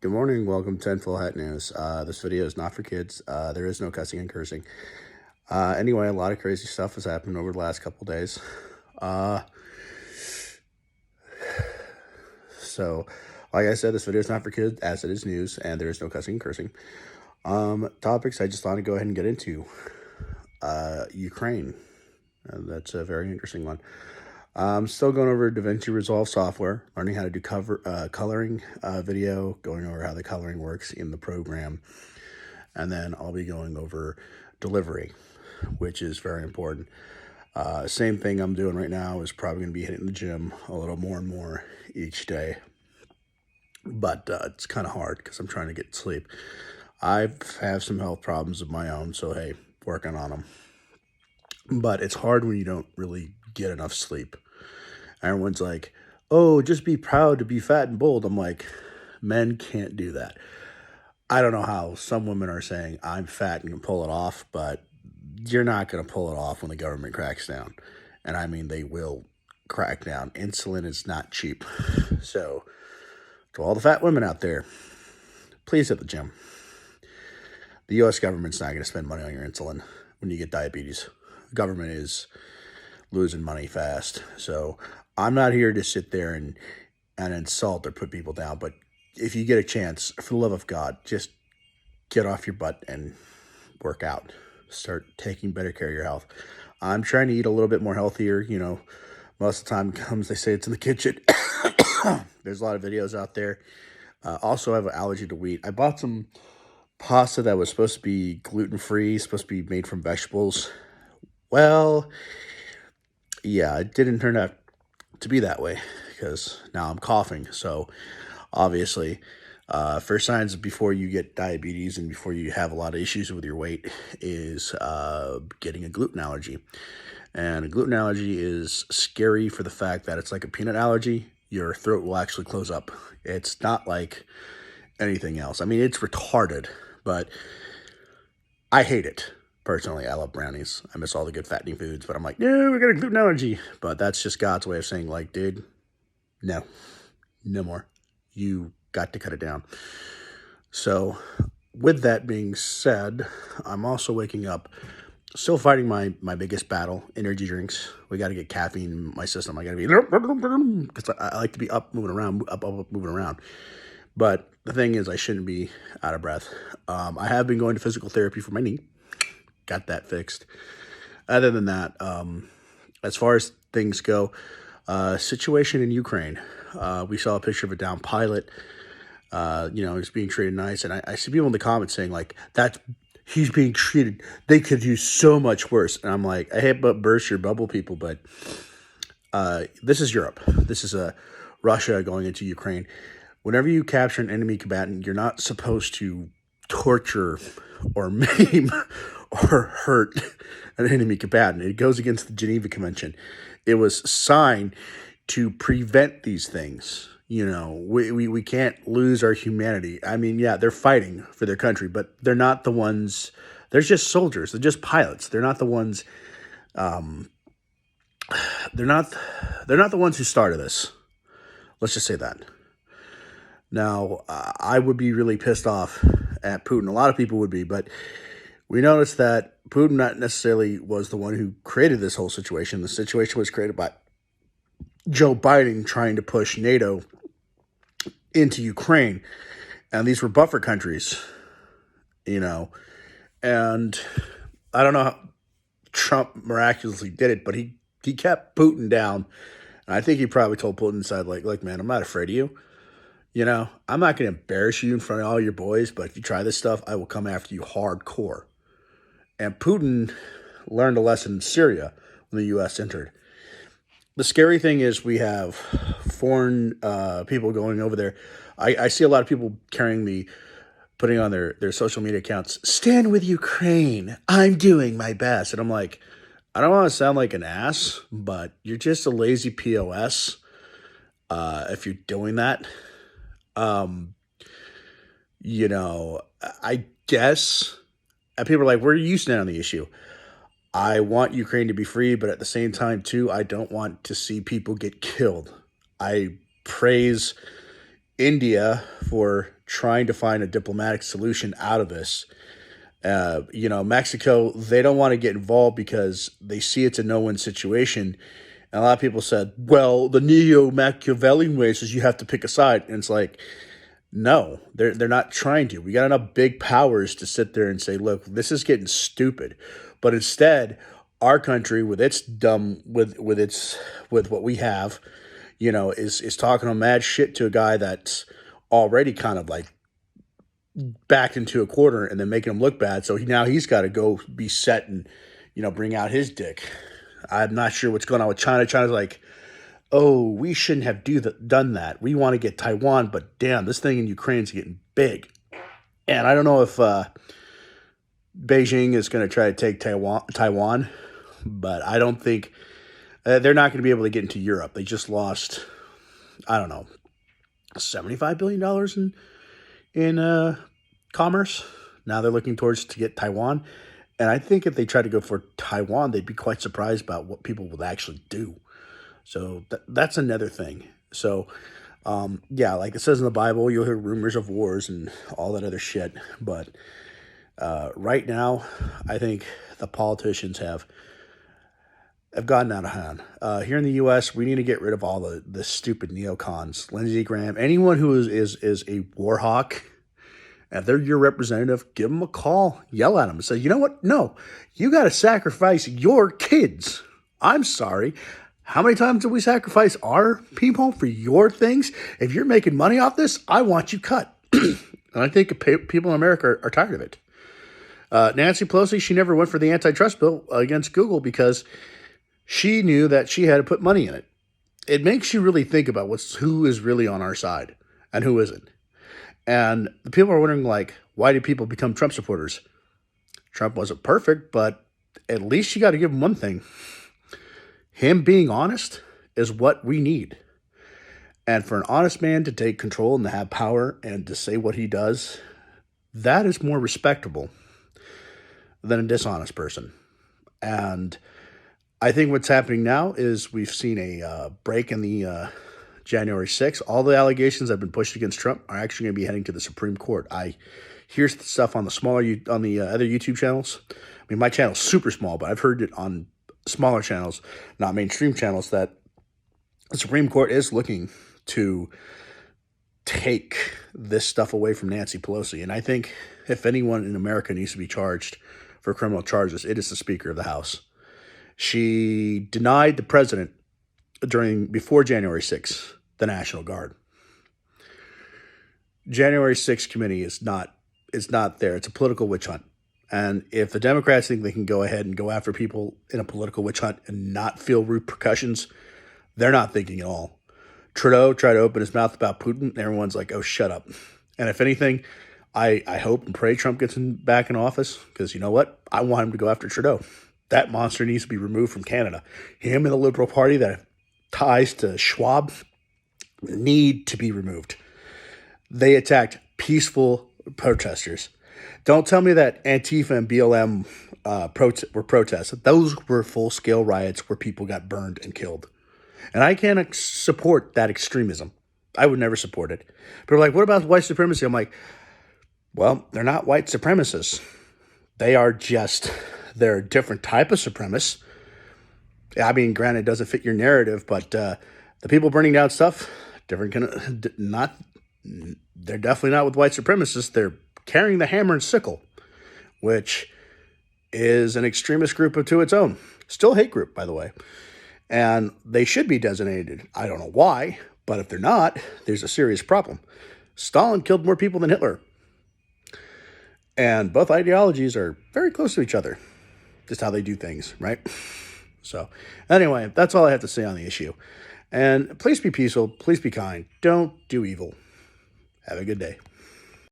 Good morning. Welcome to Full Hat News. This video is not for kids. There is no cussing and cursing. Anyway, a lot of crazy stuff has happened over the last couple days. Uh, so, like I said, this video is not for kids, as it is news, and there is no cussing and cursing. Topics I just thought I'd go ahead and get into. Ukraine. That's a very interesting one. I'm still going over DaVinci Resolve software, learning how to do coloring video, going over how the coloring works in the program. And then I'll be going over delivery, which is very important. Same thing I'm doing right now is probably going to be hitting the gym a little more and more each day. But it's kind of hard because I'm trying to get sleep. I have some health problems of my own, so hey, working on them. But it's hard when you don't really get enough sleep. Everyone's like, oh, just be proud to be fat and bold. I'm like, men can't do that. I don't know how some women are saying I'm fat and can pull it off, but you're not going to pull it off when the government cracks down. And I mean, they will crack down. Insulin is not cheap. So, to all the fat women out there, please hit the gym. The U.S. government's not going to spend money on your insulin when you get diabetes. The government is losing money fast. So, I'm not here to sit there and insult or put people down, but if you get a chance, for the love of God, just get off your butt and work out. Start taking better care of your health. I'm trying to eat a little bit more healthier. You know, most of the time comes, they say it's in the kitchen. There's a lot of videos out there. Also, I have an allergy to wheat. I bought some pasta that was supposed to be gluten-free, supposed to be made from vegetables. Well, yeah, it didn't turn out to be that way because now I'm coughing. So obviously, first signs before you get diabetes and before you have a lot of issues with your weight is getting a gluten allergy. And a gluten allergy is scary for the fact that it's like a peanut allergy. Your throat will actually close up. It's not like anything else. I mean, it's retarded, but I hate it. Personally, I love brownies. I miss all the good fattening foods, but I'm like, no, we got a gluten allergy. But that's just God's way of saying, like, dude, no more. You got to cut it down. So, with that being said, I'm also waking up, still fighting my biggest battle, energy drinks. We got to get caffeine in my system. I got to be, because I like to be up, moving around, up, moving around. But the thing is, I shouldn't be out of breath. I have been going to physical therapy for my knee. Got that fixed. Other than that, as far as things go, situation in Ukraine. We saw a picture of a downed pilot. He's being treated nice. And I see people in the comments saying, like, he's being treated, they could do so much worse. And I'm like, I hate to burst your bubble, people, but this is Europe. This is Russia going into Ukraine. Whenever you capture an enemy combatant, you're not supposed to torture or maim or hurt an enemy combatant. It goes against the Geneva Convention. It was signed to prevent these things. You know, we can't lose our humanity. I mean, yeah, they're fighting for their country, but they're not the ones. They're just soldiers. They're just pilots. They're not the ones. They're not the ones who started this. Let's just say that. Now, I would be really pissed off at Putin. A lot of people would be, but we noticed that Putin not necessarily was the one who created this whole situation. The situation was created by Joe Biden trying to push NATO into Ukraine. And these were buffer countries, you know. And I don't know how Trump miraculously did it, but he kept Putin down. And I think he probably told Putin inside, like, man, I'm not afraid of you. You know, I'm not going to embarrass you in front of all your boys, but if you try this stuff, I will come after you hardcore. And Putin learned a lesson in Syria when the U.S. entered. The scary thing is we have foreign people going over there. I see a lot of people putting on their social media accounts, stand with Ukraine. I'm doing my best. And I'm like, I don't want to sound like an ass, but you're just a lazy POS if you're doing that. I guess, and people are like, where do you stand on the issue? I want Ukraine to be free, but at the same time, too, I don't want to see people get killed. I praise India for trying to find a diplomatic solution out of this. Mexico, they don't want to get involved because they see it's a no-win situation. And a lot of people said, well, the neo-Machiavellian way says you have to pick a side. And it's like, no, they're not trying to. We got enough big powers to sit there and say, look, this is getting stupid. But instead, our country with its dumb with what we have, is talking a mad shit to a guy that's already kind of like backed into a corner and then making him look bad. So now he's got to go be set and, bring out his dick. I'm not sure what's going on with China. China's like, oh, we shouldn't have done that. We want to get Taiwan, but damn, this thing in Ukraine's getting big. And I don't know if Beijing is going to try to take Taiwan, but I don't think they're not going to be able to get into Europe. They just lost, I don't know, $75 billion in commerce. Now they're looking towards to get Taiwan. And I think if they try to go for Taiwan, they'd be quite surprised about what people would actually do. So that's another thing. So, like it says in the Bible, you'll hear rumors of wars and all that other shit. But right now, I think the politicians have gotten out of hand. Here in the U.S., we need to get rid of all the stupid neocons. Lindsey Graham, anyone who is a war hawk, if they're your representative, give them a call, yell at them, and say, you know what? No, you got to sacrifice your kids. I'm sorry. How many times do we sacrifice our people for your things? If you're making money off this, I want you cut. And I think people in America are tired of it. Nancy Pelosi, she never went for the antitrust bill against Google because she knew that she had to put money in it. It makes you really think about who is really on our side and who isn't. And the people are wondering, like, why did people become Trump supporters? Trump wasn't perfect, but at least you got to give him one thing. Him being honest is what we need. And for an honest man to take control and to have power and to say what he does, that is more respectable than a dishonest person. And I think what's happening now is we've seen a break in the January 6th. All the allegations that have been pushed against Trump are actually going to be heading to the Supreme Court. I hear stuff on the other YouTube channels. I mean, my channel's super small, but I've heard it on smaller channels, not mainstream channels, that the Supreme Court is looking to take this stuff away from Nancy Pelosi. And I think if anyone in America needs to be charged for criminal charges, it is the Speaker of the House. She denied the president before January 6th, the National Guard. January 6th committee is not there. It's a political witch hunt. And if the Democrats think they can go ahead and go after people in a political witch hunt and not feel repercussions, they're not thinking at all. Trudeau tried to open his mouth about Putin, and everyone's like, oh, shut up. And if anything, I hope and pray Trump gets back in office, because you know what? I want him to go after Trudeau. That monster needs to be removed from Canada. Him and the Liberal Party that have ties to Schwab need to be removed. They attacked peaceful protesters. Don't tell me that Antifa and BLM were protests. Those were full-scale riots where people got burned and killed. And I can't support that extremism. I would never support it. But like, what about white supremacy? I'm like, well, they're not white supremacists. They're a different type of supremacist. I mean, granted, it doesn't fit your narrative, but the people burning down stuff, they're definitely not with white supremacists. They're carrying the hammer and sickle, which is an extremist group to its own. Still a hate group, by the way. And they should be designated. I don't know why, but if they're not, there's a serious problem. Stalin killed more people than Hitler. And both ideologies are very close to each other. Just how they do things, right? So anyway, that's all I have to say on the issue. And please be peaceful. Please be kind. Don't do evil. Have a good day.